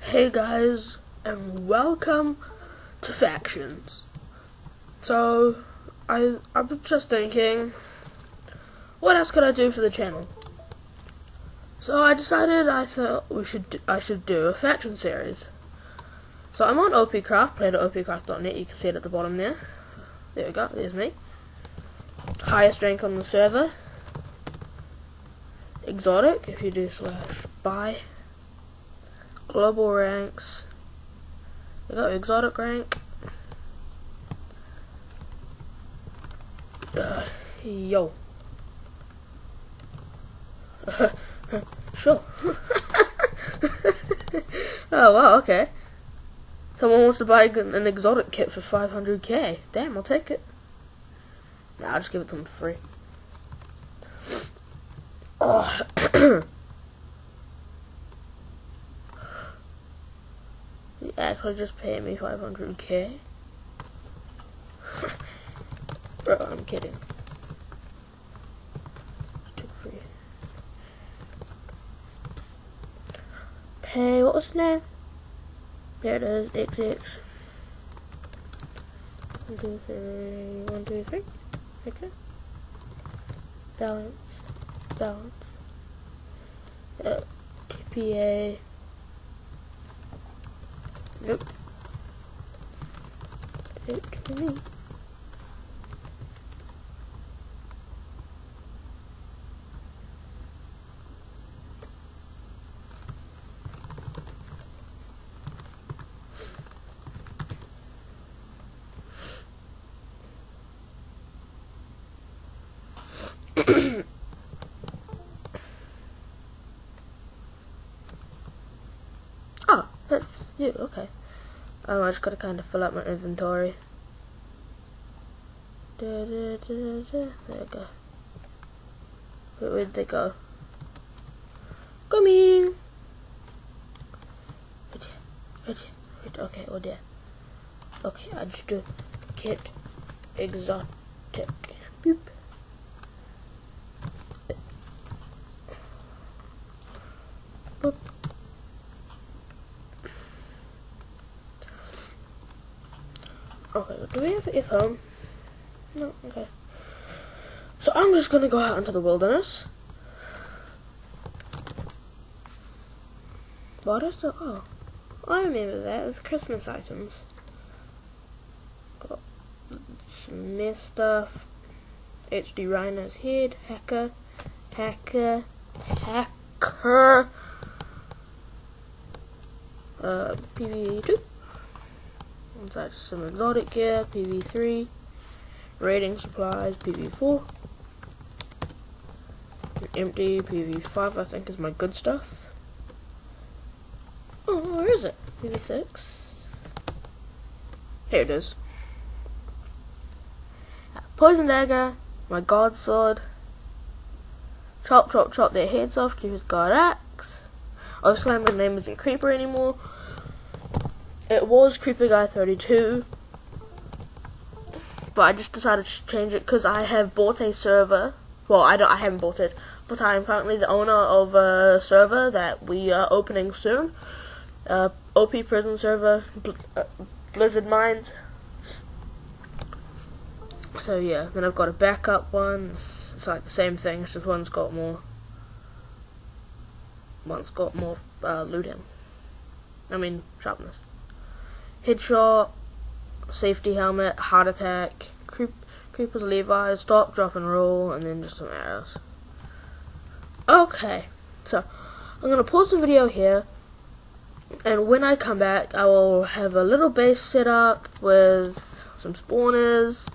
Hey guys, and welcome to Factions. So, I was just thinking, what else could I do for the channel? So I decided I should do a faction series. So I'm on opcraft, played at opcraft.net, you can see it at the bottom there. There we go, there's me. Highest rank on the server. Exotic, if you do /buy. Global ranks. We got exotic rank. Yo. Sure. Oh wow, okay. Someone wants to buy an exotic kit for 500k. Damn, I'll take it. Nah, I'll just give it to them for free. You actually just pay me 500k? Bro, I'm kidding. Took free. Pay, what was the name? There it is, XX. 1, 2, 3, 1, 2, 3. Okay. Balance. TPA. Nope. It to me. Oh, that's you, okay. I just gotta kind of fill up my inventory. There we go. Where'd they go? Coming! Right, okay, oh dear. Okay, I just do kit exotic. Boop. Boop. Okay, do we have an iPhone? No, okay. So I'm just gonna go out into the wilderness. What is the, oh, I remember that, it's Christmas items. Got some mess stuff. HD Rhino's head, hacker. PvE2. Inside some exotic gear, PV3, raiding supplies, PV4, an empty PV5 I think is my good stuff. Oh, where is it? PV6. Here it is. Poison dagger, my god sword, chop their heads off, use god axe. Obviously my name isn't Creeper anymore. It was Creeper Guy 32, but I just decided to change it because I have bought a server. Well, I haven't bought it, but I am currently the owner of a server that we are opening soon. OP Prison server, Blizzard Mines. So yeah, then I've got a backup one. It's like the same thing, it's just one's got more looting. I mean sharpness. Headshot, safety helmet, heart attack, creepers Levi's, stop, drop and roll, and then just some arrows. Okay, so I'm gonna pause the video here, and when I come back I will have a little base set up with some spawners.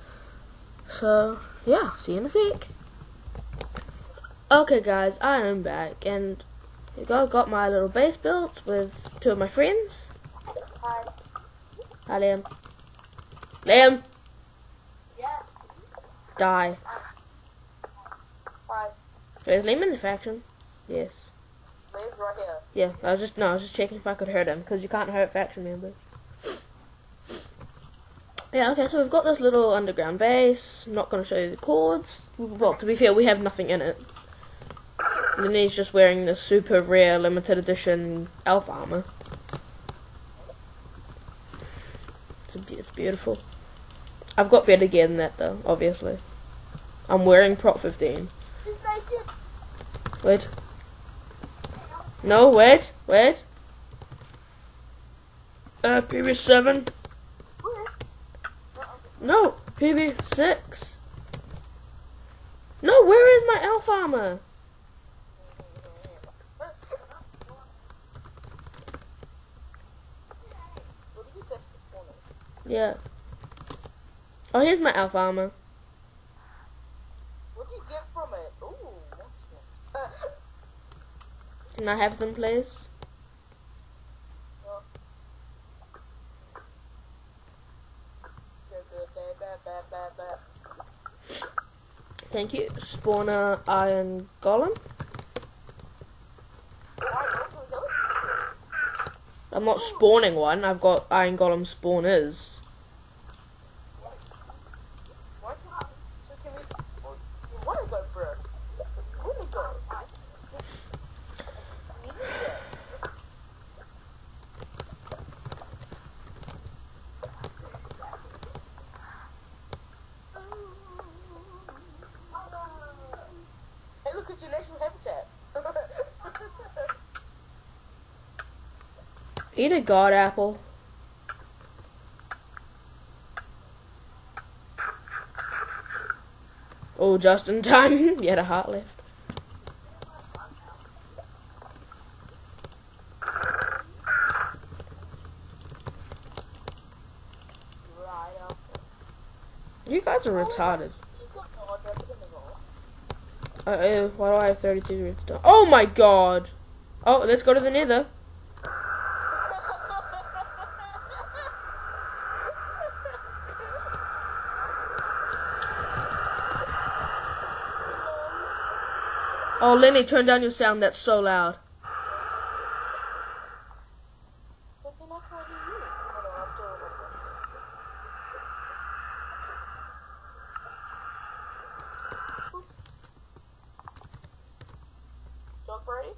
So yeah, see you in a sec. Okay guys, I am back, and I got my little base built with 2 of my friends. Hi. Hi, Liam. Liam! Yeah. Die. Hi. Is Liam in the faction? Yes. Liam's right here. Yeah, I was just checking if I could hurt him, because you can't hurt faction members. Yeah, okay, so we've got this little underground base. I'm not going to show you the cords. Well, to be fair, we have nothing in it. And then he's just wearing this super rare limited edition elf armor. It's beautiful. I've got better gear than that though, obviously. I'm wearing Prop 15. He's naked. Wait. No, wait. PB7. No, PB6. No, where is my elf armor? What did you say this morning? Yeah. Oh, here's my elf armor. What did you get from it? Ooh, what's it? Can I have them, please? Thank you. Spawner iron golem. I'm not spawning one. I've got iron golem spawners. So can we? You want to go for it? Let me go. Hey, look, it's your natural habitat. Eat a god apple. Oh, just in time. You had a heart left. You guys are retarded. Why do I have 32 redstone? Oh my god! Oh, let's go to the nether. Oh, Lenny, turn down your sound. That's so loud. But then I can't hear you. Hold on, I'll still remember. Dog ready?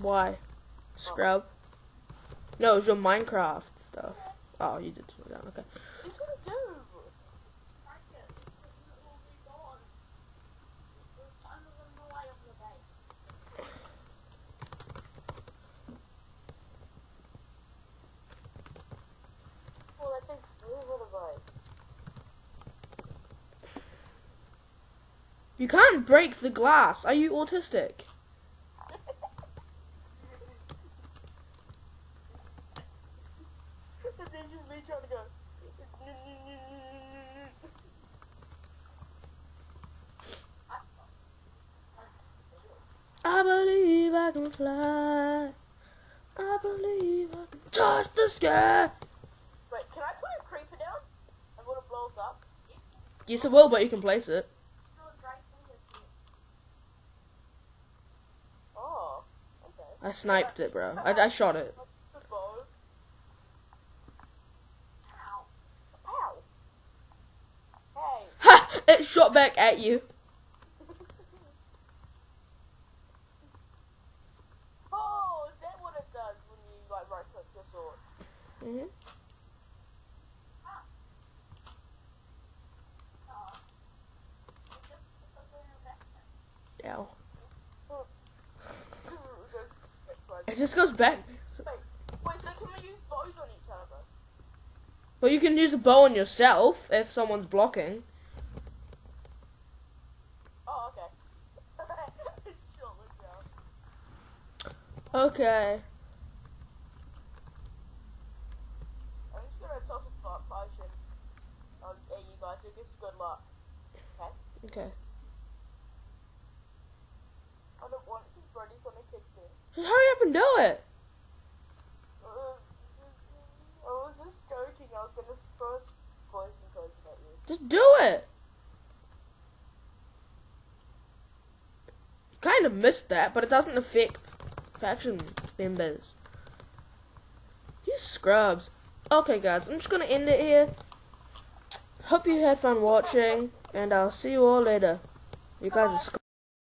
Why? Scrub? No, it's your Minecraft stuff. Oh, you did slow down. Okay. What are you gonna do? Well, that takes a little bit. You can't break the glass. Are you autistic? And then just me trying to go. I believe I can fly. I believe I can touch the sky. Wait, can I put a creeper down? And will it blow us up? Yes, it will, but you can place it. Oh, okay. I sniped it, bro. I shot it. The bow. Ow. Ow. Hey. Ha! It shot back at you. Oh, is that what it does when you like right click your sword? Mhm. Ow. It just goes back. Wait, so can we use bows on each other? Well, you can use a bow on yourself if someone's blocking. Oh, okay. Sure, let's go. Okay. I'm just gonna toss a potion at you guys, so it gives good luck. Okay? Okay. I don't want this Brody's gonna kick me. Just hurry up and do it. I was just joking, I was gonna first poison poison at you. Just do it. Kind of missed that, but it doesn't affect faction members. You scrubs. Okay, guys, I'm just gonna end it here. Hope you had fun watching, and I'll see you all later. You guys are